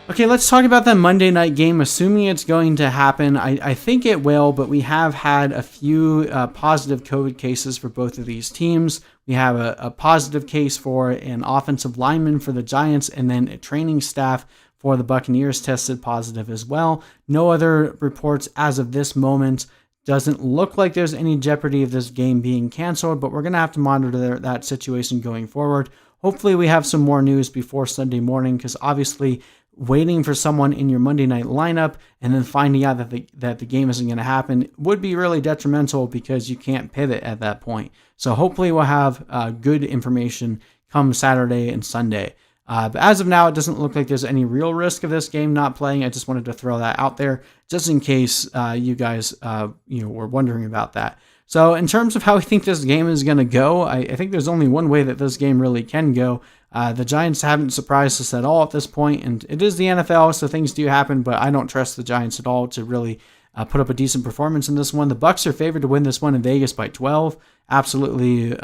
Okay, let's talk about that Monday night game, assuming it's going to happen. I think it will, but we have had a few positive COVID cases for both of these teams. We have a positive case for an offensive lineman for the Giants, and then a training staff for the Buccaneers tested positive as well. No other reports as of this moment. Doesn't look like there's any jeopardy of this game being canceled, but we're going to have to monitor that situation going forward. Hopefully we have some more news before Sunday morning, because obviously waiting for someone in your Monday night lineup and then finding out that the game isn't going to happen would be really detrimental, because you can't pivot at that point. So hopefully we'll have good information come Saturday and Sunday. But as of now, it doesn't look like there's any real risk of this game not playing. I just wanted to throw that out there just in case you guys were wondering about that. So in terms of how we think this game is going to go, I think there's only one way that this game really can go. The Giants haven't surprised us at all at this point, and it is the NFL, so things do happen, but I don't trust the Giants at all to really put up a decent performance in this one. The Bucs are favored to win this one in Vegas by 12. Absolutely,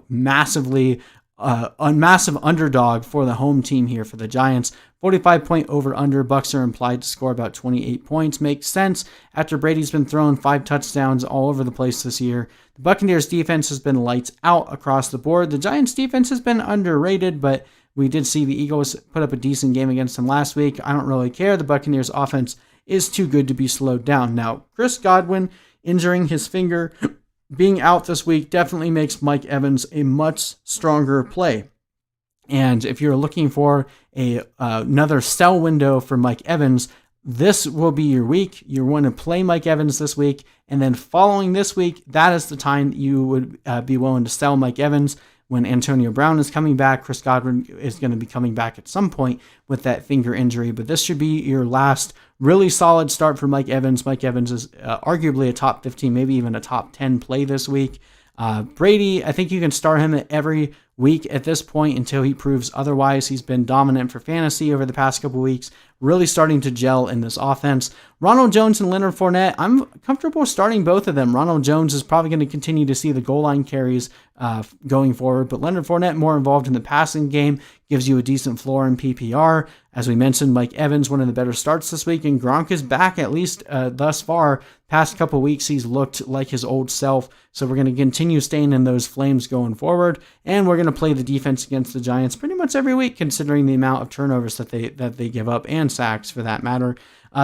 massively a massive underdog for the home team here for the Giants. 45-point over-under. Bucs are implied to score about 28 points. Makes sense after Brady's been throwing 5 touchdowns all over the place this year. The Buccaneers defense has been lights out across the board. The Giants defense has been underrated, but we did see the Eagles put up a decent game against them last week. I don't really care. The Buccaneers offense is too good to be slowed down. Now, Chris Godwin injuring his finger, being out this week, definitely makes Mike Evans a much stronger play. And if you're looking for another sell window for Mike Evans, this will be your week. You're going to play Mike Evans this week, and then following this week, that is the time you would be willing to sell Mike Evans. When Antonio Brown is coming back, Chris Godwin is going to be coming back at some point with that finger injury, but this should be your last really solid start for Mike Evans. Mike Evans is arguably a top 15, maybe even a top 10 play this week. Brady, I think you can start him every week at this point until he proves otherwise. He's been dominant for fantasy over the past couple weeks, really starting to gel in this offense. Ronald Jones and Leonard Fournette, I'm comfortable starting both of them. Ronald Jones is probably going to continue to see the goal line carries going forward, but Leonard Fournette more involved in the passing game, gives you a decent floor in PPR. As we mentioned, Mike Evans, one of the better starts this week, and Gronk is back, at least thus far. Past couple weeks, he's looked like his old self, so we're going to continue staying in those flames going forward, and we're going to play the defense against the Giants pretty much every week, considering the amount of turnovers that they give up, and sacks for that matter.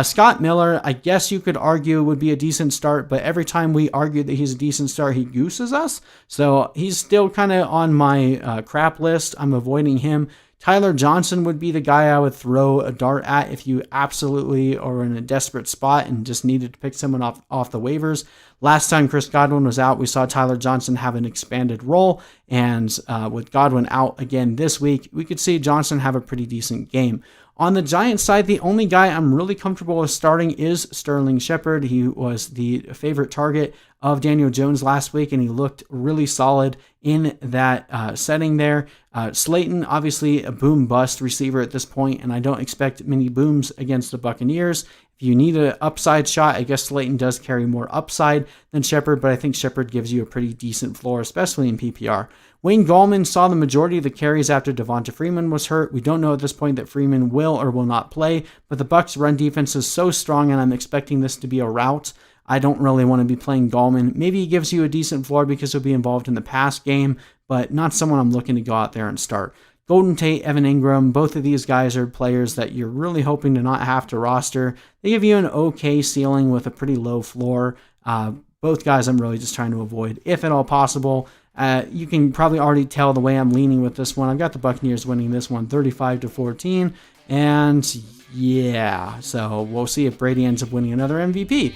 Scott Miller, I guess you could argue would be a decent start, but every time we argue that he's a decent start, he gooses us. So he's still kind of on my crap list. I'm avoiding him. Tyler Johnson would be the guy I would throw a dart at if you absolutely are in a desperate spot and just needed to pick someone off the waivers. Last time Chris Godwin was out, we saw Tyler Johnson have an expanded role, and with Godwin out again this week, we could see Johnson have a pretty decent game. On the Giants side, the only guy I'm really comfortable with starting is Sterling Shepard. He was the favorite target of Daniel Jones last week, and he looked really solid in that setting there. Slayton, obviously a boom-bust receiver at this point, and I don't expect many booms against the Buccaneers. If you need an upside shot, I guess Slayton does carry more upside than Shepard, but I think Shepard gives you a pretty decent floor, especially in PPR. Wayne Gallman saw the majority of the carries after Devonta Freeman was hurt. We don't know at this point that Freeman will or will not play, but the Bucs' run defense is so strong, and I'm expecting this to be a rout. I don't really want to be playing Gallman. Maybe he gives you a decent floor because he'll be involved in the pass game, but not someone I'm looking to go out there and start. Golden Tate, Evan Ingram, both of these guys are players that you're really hoping to not have to roster. They give you an okay ceiling with a pretty low floor. Both guys I'm really just trying to avoid, if at all possible. You can probably already tell the way I'm leaning with this one. I've got the Buccaneers winning this one 35-14. And yeah, so we'll see if Brady ends up winning another MVP.